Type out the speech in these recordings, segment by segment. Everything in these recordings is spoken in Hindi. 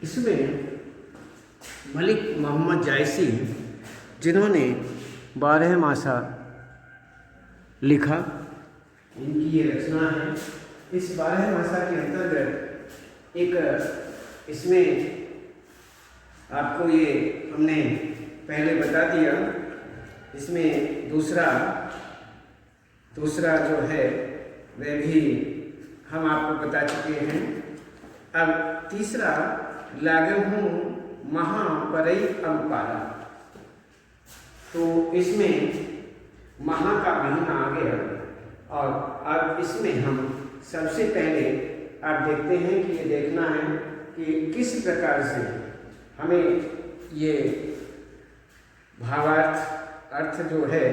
इसमें मलिक मोहम्मद जायसी जिन्होंने 12 मासा लिखा, इनकी ये रचना है। इस 12 मासा के अंतर्गत एक इसमें आपको ये हमने पहले बता दिया, इसमें दूसरा जो है वह भी हम आपको बता चुके हैं। अब तीसरा लागे हूँ महापरई अवपाला, तो इसमें महा का महीना आ गया। और अब इसमें हम सबसे पहले आप देखते हैं कि ये देखना है कि किस प्रकार से हमें ये भावार्थ अर्थ जो है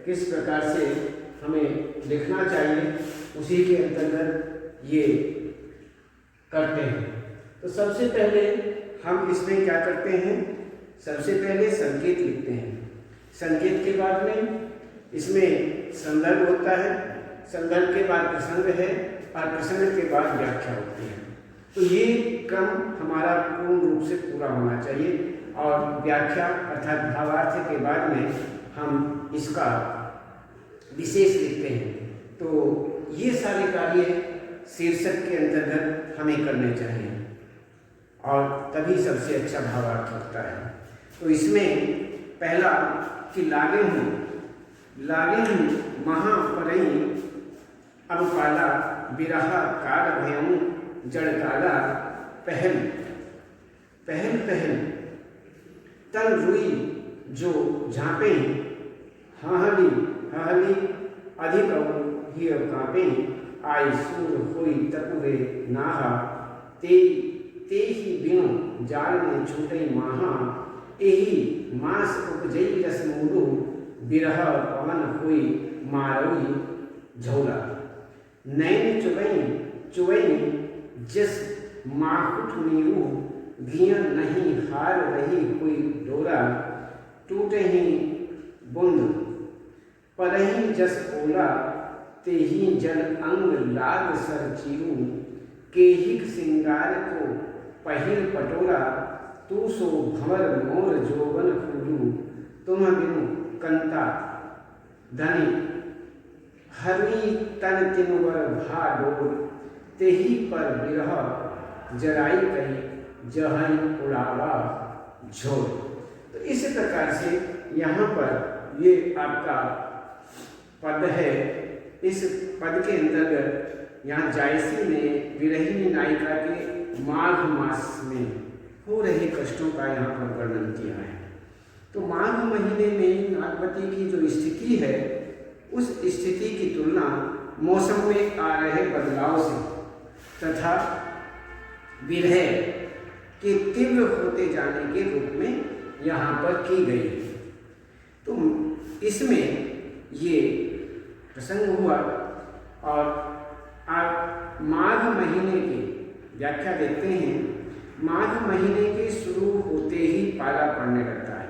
किस प्रकार से हमें लिखना चाहिए, उसी के अंतर्गत ये करते हैं। तो सबसे पहले हम इसमें क्या करते हैं, सबसे पहले संकेत लिखते हैं। संकेत के बाद में इसमें संदर्भ होता है, संदर्भ के बाद प्रसंग है और प्रसंग के बाद व्याख्या होती है। तो ये क्रम हमारा पूर्ण रूप से पूरा होना चाहिए। और व्याख्या अर्थात भावार्थ के बाद में हम इसका विशेष लिखते हैं। तो ये सारे कार्य शीर्षक के अंतर्गत हमें करने चाहिए और तभी सबसे अच्छा भावार्थ होता है। तो इसमें पहला कि लागे हूँ महापरई अवपाला बिरहा काल भयऊ जड़ काला पहल तन रुई जो झाँपे हहली अधिक ही काँपे आई सूर हुई तपुरे नाहा ते ही बिनु जाल में छूटे माहा एही मास उपजई रस मूडू बिरह पवन हुई मारवी झोला नैन चुवई जिस माकुट नीरू घिया नहीं हार रही कोई डोरा टूटे ही बुंद परही जस ओला ते ही जल अंग लाग सर चीरू केहिक सिंगार को पहिल पटोरा तू सो भंवर मोर जोवन फूलू तुम बिनु कंता धनी हरी तन तिनवर भा डोर तेही पर बिरह जराई कही जहन उड़ावा झोर। तो इस प्रकार से यहाँ पर ये आपका पद है। इस पद के अंतर्गत यहाँ जायसी ने विरहिणी नायिका के माघ मास में हो रहे कष्टों का यहाँ पर वर्णन किया है। तो माघ महीने में नागवती की जो स्थिति है, उस स्थिति की तुलना मौसम में आ रहे बदलाव से तथा विरह के तीव्र होते जाने के रूप में यहाँ पर की गई। तो इसमें ये प्रसंग हुआ। और आप माघ महीने की व्याख्या देखते हैं। माघ महीने के शुरू होते ही पाला पड़ने लगता है।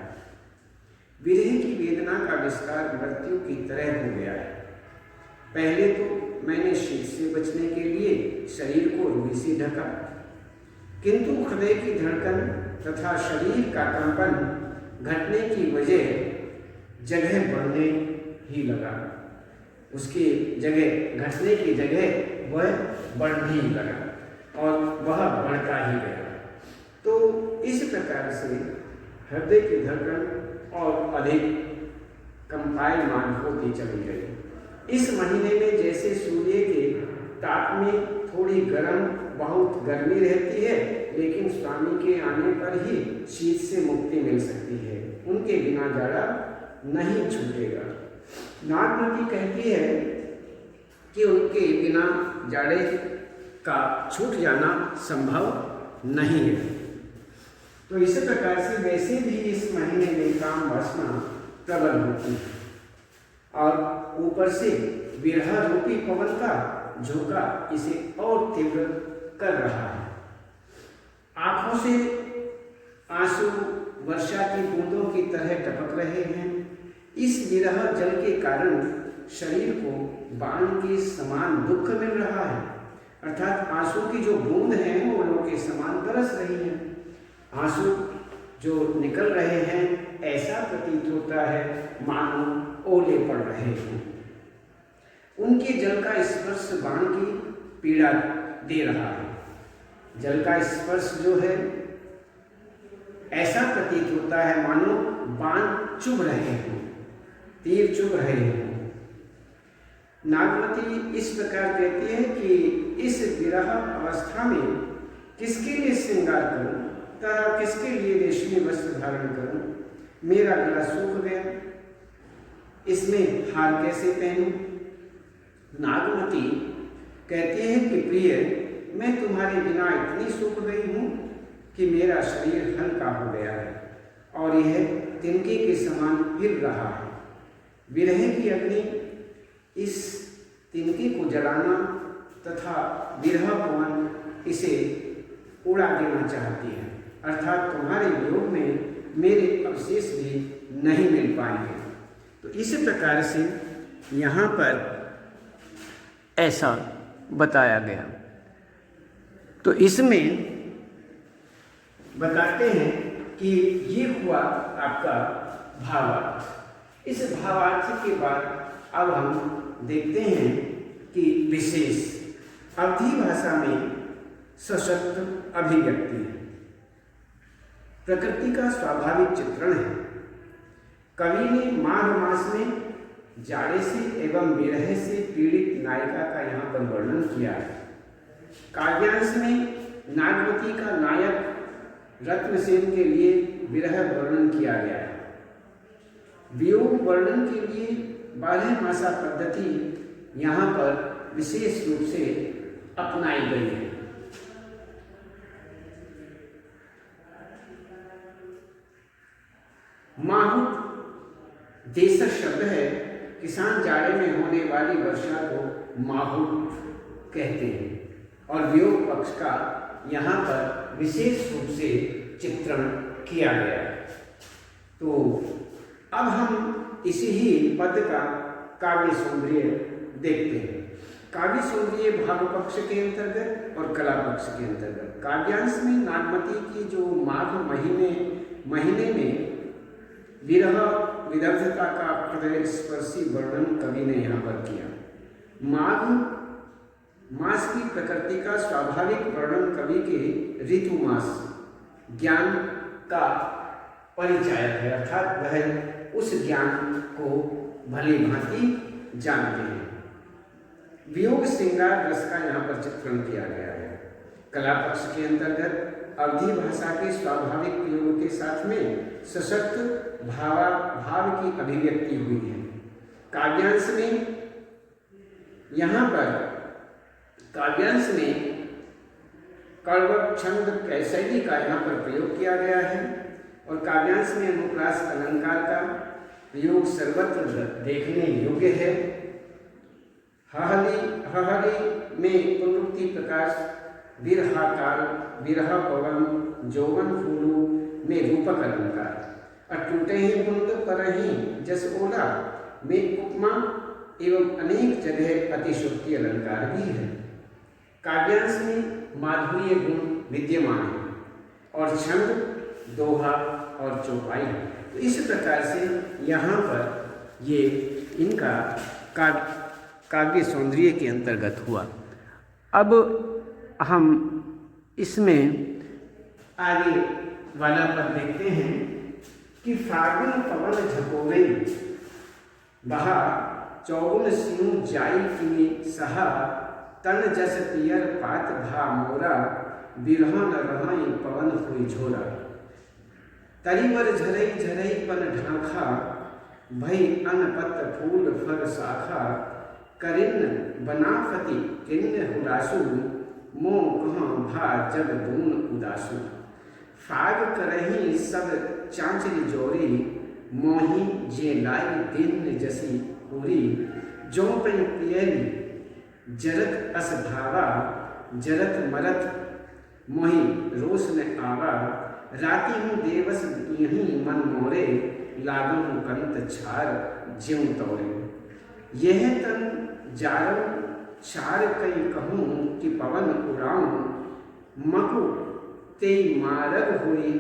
विरह की वेदना का विस्तार मृत्यु की तरह हो गया है। पहले तो मैंने शीत से बचने के लिए शरीर को रुई से ढका, किंतु हृदय की धड़कन तथा शरीर का कंपन घटने की वजह जगह बढ़ने ही लगा, उसकी जगह घटने की जगह वह बढ़ने ही लगा और वह बढ़ता ही गया। तो इस प्रकार से हृदय की धड़कन और अधिक कंपायमान होती चली गई। इस महीने में जैसे सूर्य के ताप में थोड़ी बहुत गर्मी रहती है, लेकिन स्वामी के आने पर ही शीत से मुक्ति मिल सकती है, उनके बिना जाड़ा नहीं छूटेगा। नागमती कहती है कि उनके बिना जाड़े का छूट जाना संभव नहीं है। तो इस प्रकार से वैसे भी इस महीने में काम वासना प्रबल होती है और ऊपर से विरह रूपी पवन का झोंका इसे और तीव्र कर रहा है। आंखों से आंसू वर्षा की बूंदों की तरह टपक रहे हैं। इस विरह जल के कारण शरीर को बाण के समान दुख मिल रहा है, अर्थात आंसू की जो बूंद है वो लोग के समान बरस रही है। आंसू जो निकल रहे हैं, ऐसा प्रतीत होता है मानो ओले पड़ रहे हों। उनके जल का स्पर्श बाण की पीड़ा दे रहा है। जल का स्पर्श जो है ऐसा प्रतीत होता है मानो बाण चुभ रहे हों, तीर चुभ रहे हों। नागमती इस प्रकार कहती है कि इस विरह अवस्था में किसके लिए श्रृंगार करूं तथा किसके लिए रेशमी वस्त्र धारण करूं। मेरा गला सूख गया, इसमें हार कैसे पहनूं। नागमती कहती है कि प्रिय, मैं तुम्हारे बिना इतनी सूख गई हूं कि मेरा शरीर हल्का हो गया है और यह तिनके के समान हिल रहा है। विरह की अग्नि इस तिनके को जलाना तथा विरह पवन इसे उड़ा देना चाहती है, अर्थात तुम्हारे वियोग में मेरे अवशेष भी नहीं मिल पाएंगे। तो इस प्रकार से यहाँ पर ऐसा बताया गया। तो इसमें बताते हैं कि ये हुआ आपका भावार्थ। इस भावार्थ के बाद अब हम देखते हैं कि विशेष अवधी भाषा में सशक्त अभिव्यक्ति है, प्रकृति का स्वाभाविक चित्रण है। कवि ने माघ मास में जाड़े से एवं विरह से पीड़ित नायिका का यहाँ पर वर्णन किया है। काव्यांश में नागमती का नायक रत्नसेन के लिए विरह वर्णन किया गया है। वियोग वर्णन के लिए 12 मासा पद्धति यहाँ पर विशेष रूप से अपनाई गई है। माहुत देशज शब्द है, किसान जाड़े में होने वाली वर्षा को माहुत कहते हैं और वियोग पक्ष का यहाँ पर विशेष रूप से चित्रण किया गया है। तो अब हम इसी ही पद का काव्य सौंदर्य देखते हैं। काव्य सौंदर्य भाव पक्ष के अंतर्गत और कला पक्ष के अंतर्गत। काव्यांश में नागमती की जो माघ महीने में विरह विदग्धता का हृदय स्पर्शी वर्णन कवि ने यहाँ पर किया। माघ मास की प्रकृति का स्वाभाविक वर्णन कवि के ऋतु मास ज्ञान का परिचायक है, अर्थात वह उस ज्ञान को भली भांति जानते हैं। वियोग श्रृंगार रस का यहाँ पर चित्रण किया गया है। कला पक्ष के अंतर्गत अवधी भाषा के स्वाभाविक प्रयोग के साथ में सशक्त भाव की अभिव्यक्ति हुई है। काव्यांश में यहाँ पर काव्यांश में कड़वट छंद कैसैली का यहाँ पर प्रयोग किया गया है और काव्यांश में अनुप्रास अलंकार का प्रयोग सर्वत्र देखने योग्य है। हहली में पुनरुक्ति प्रकाश, विरहा काल, विरह पवन, जौवन फूलू में रूपक अलंकार, अटूटे ही बुंद परही जस ओला में उपमा एवं अनेक जगह अतिशोक्ति अलंकार भी है। काव्यांश में माधुर्य गुण विद्यमान है और छंद, दोहा और चौपाई है। तो इस प्रकार से यहाँ पर ये इनका काव्य सौंदर्य के अंतर्गत हुआ। अब हम इसमें आगे वाला पद देखते हैं कि फागुन पवन झकोरे बहा, चौगुन सिंह जाई की सहा, तन जस पियर पात भा मोरा, बिरहन रहाई पवन हुई झोरा। तरीबर झरई झरई पन ढांखा, भई अनपत फूल फर शाखा, करिन बनाफति किन्न हुलासु, मोह कहाँ भा जग दून उदासु। फाग करही सब चांचरी जोरी, मोही जे लाई दिन जसी पूरी, जो पेन पियरी जरत अस भावा, जरत मरत मोहि रोष ने आवा, राति हूँ देवस यहीं मन मोरे, लागू कंत छार ज्यों तोरे। यह तन जारम छार कई कहूँ कि पवन उड़ाऊँ, मकु तेई मार्ग हुई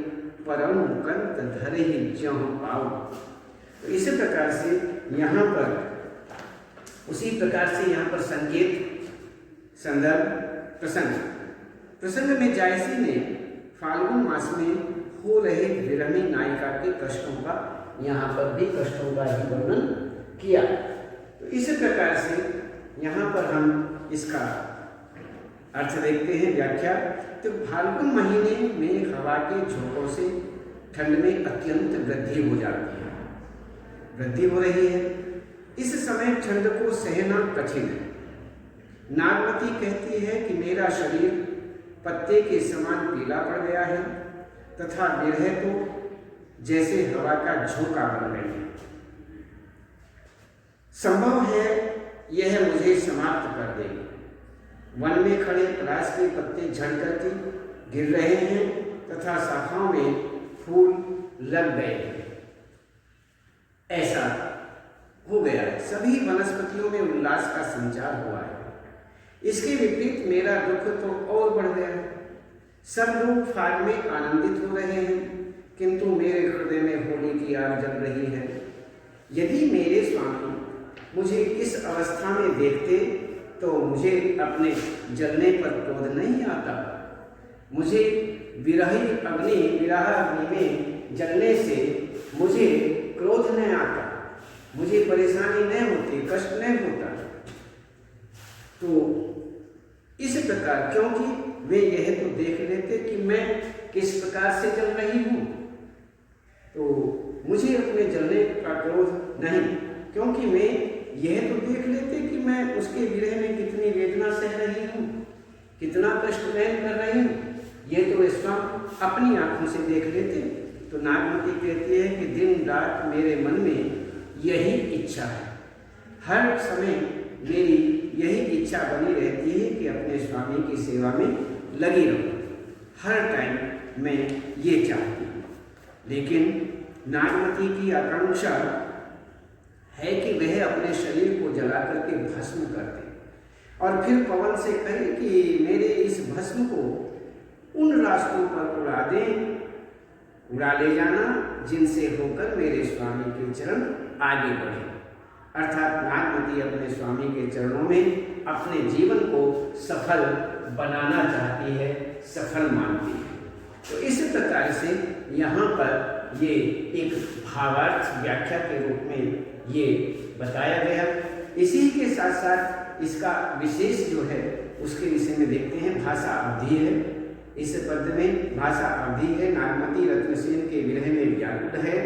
परम कंत धरे ही ज्यों पाओ। तो इसी प्रकार से यहाँ पर, उसी प्रकार से यहाँ पर संकेत, संदर्भ, प्रसंग में जायसी ने फाल्गुन मास में हो रहे विरही नायिका के कष्टों का, यहाँ पर भी कष्टों का ही वर्णन किया। तो इसी प्रकार से यहाँ पर हम इसका अर्थ देखते हैं, व्याख्या। तो फाल्गुन महीने में हवा के झोंकों से ठंड में अत्यंत वृद्धि हो जाती है, वृद्धि हो रही है। इस समय ठंड को सहना कठिन है। नागवती कहती है कि मेरा शरीर पत्ते के समान पीला पड़ गया है तथा विरह तो जैसे हवा का झोंका बन गई है। संभव है यह मुझे समाप्त कर देगी। वन में खड़े पलाश के पत्ते झड़ करके गिर रहे हैं तथा शाखाओं में फूल लग गए हैं। ऐसा हो गया है। सभी वनस्पतियों में उल्लास का संचार हुआ है। इसके विपरीत मेरा दुख तो और बढ़ गया है। सब लोग फाग में आनंदित हो रहे हैं, किंतु मेरे हृदय में होली की आग जल रही है। यदि मेरे स्वामी मुझे इस अवस्था में देखते तो मुझे अपने जलने पर क्रोध नहीं आता। मुझे विरह अग्नि में जलने से मुझे क्रोध नहीं आता, मुझे परेशानी नहीं होती, कष्ट नहीं होता। तो इस प्रकार, क्योंकि वे यह तो देख लेते कि मैं किस प्रकार से जल रही हूँ, तो मुझे अपने जलने का क्रोध नहीं, क्योंकि वे यह तो देख लेते कि मैं उसके विरह में कितनी वेदना सह रही हूँ, कितना कष्ट सहन कर रही हूँ। ये तो स्वयं अपनी आंखों से देख लेते। तो नागमती कहती है कि दिन रात मेरे मन में यही इच्छा है, हर समय मेरी यही इच्छा बनी रहती है कि अपने स्वामी की सेवा में लगी रहूं। हर टाइम मैं ये चाहती हूँ। लेकिन नागमती की आकांक्षा है कि वह अपने शरीर को जला करके भस्म कर दे और फिर पवन से कहे कि मेरे इस भस्म को उन रास्तों पर उड़ा ले जाना जिनसे होकर मेरे स्वामी के चरण आगे बढ़े। अर्थात नागमती अपने स्वामी के चरणों में अपने जीवन को सफल बनाना चाहती है, सफल मानती है। तो इस प्रकार से यहाँ पर ये एक भावार्थ व्याख्या के रूप में ये बताया गया। इसी के साथ साथ इसका विशेष जो है उसके विषय में देखते हैं। भाषा अवधि है, इस पद में भाषा अवधि है। नागमती रत्नसेन के विरह में व्याकुल है।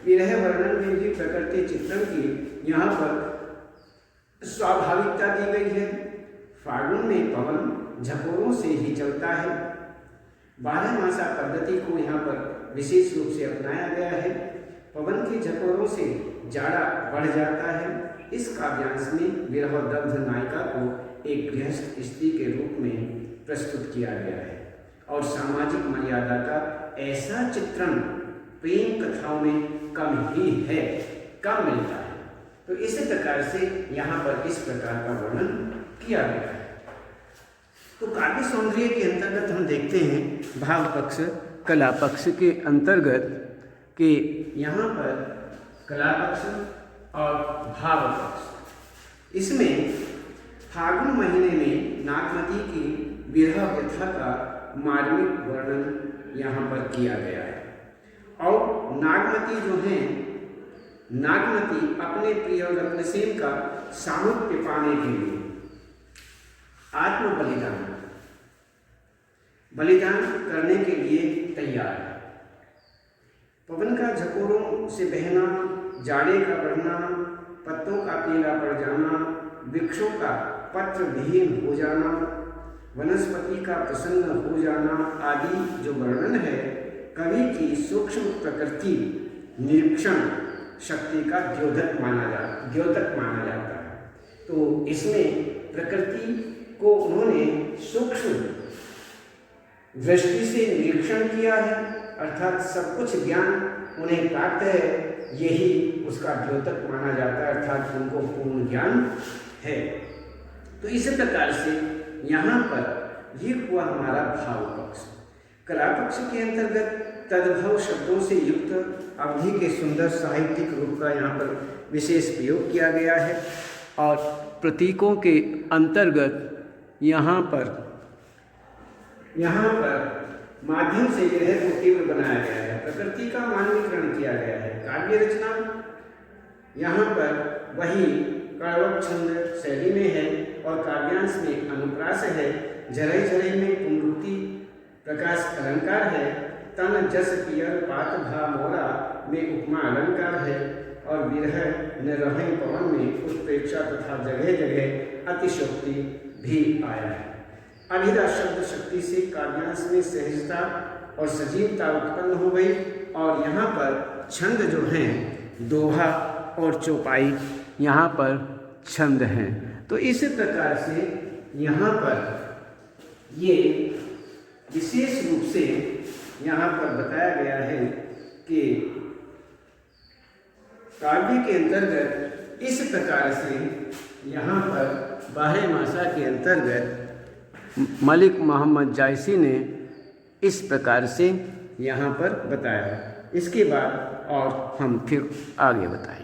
विरह वर्णन में भी प्रकृति चित्रण की यहाँ पर स्वाभाविकता दी गई है। फागुन में पवन झकोरों से ही चलता है। 12 मासा पद्धति को यहाँ पर विशेष रूप से अपनाया गया है। पवन के झकोरों से जाड़ा बढ़ जाता है। इस काव्यांश में विरह दग्ध नायिका को एक गृहस्थ स्त्री के रूप में प्रस्तुत किया गया है और सामाजिक मर्यादा का ऐसा चित्रण प्रेम कथाओं में कम ही है, कम मिलता है। तो इसी प्रकार से यहाँ पर इस प्रकार का वर्णन किया गया है। तो काव्य सौंदर्य के अंतर्गत हम देखते हैं भाव पक्ष, कला पक्ष के अंतर्गत कि यहाँ पर कला पक्ष और भाव पक्ष, इसमें फागुन महीने में नागमती की विरह व्यथा का मार्मिक वर्णन यहाँ पर किया गया है। और नागमती जो है, नागमती अपने प्रिय रत्नसेन का सामीप्य पाने के लिए आत्म बलिदान करने के लिए तैयार है। पवन का झकोरों से बहना, जाड़े का बढ़ना, पत्तों का पीला पड़ जाना, वृक्षों का पत्र विहीन हो जाना, वनस्पति का प्रसन्न हो जाना आदि जो वर्णन है, कवि की सूक्ष्म प्रकृति निरीक्षण शक्ति का द्योतक माना जाता है। तो इसमें प्रकृति को उन्होंने सूक्ष्म दृष्टि से निरीक्षण किया है, अर्थात सब कुछ ज्ञान उन्हें प्राप्त है, यही उसका द्योतक माना जाता है, अर्थात उनको पूर्ण ज्ञान है। तो इस प्रकार से यहाँ पर ये हुआ हमारा भाव पक्ष। कला पक्ष के अंतर्गत तद्भव शब्दों से युक्त अवधि के सुंदर साहित्यिक रूप का यहाँ पर विशेष प्रयोग किया गया है। और प्रतीकों के अंतर्गत यहाँ पर माध्यम से ग्रह को तीव्र बनाया गया है, प्रकृति का मानवीकरण किया गया है। काव्य रचना यहाँ पर वही काव्य छंद शैली में है और काव्यांश में अनुप्रास है। झरई झरई में पुनरुक्ति प्रकाश अलंकार है। तन जस पियर पात भा मोरा में उपमा अलंकार है। और विरह न रहें पवन में उत्प्रेक्षा तथा जगह जगह अतिशोक्ति भी आया है। अभिधा शब्द शक्ति से काव्यांश में सहजता और सजीवता उत्पन्न हो गई। और यहाँ पर छंद जो हैं दोहा और चौपाई यहाँ पर छंद हैं। तो इस प्रकार से यहाँ पर ये विशेष रूप से यहाँ पर बताया गया है कि काव्य के अंतर्गत इस प्रकार से यहाँ पर बारह मासा के अंतर्गत मलिक मोहम्मद जायसी ने इस प्रकार से यहाँ पर बताया। इसके बाद और हम फिर आगे बताएं।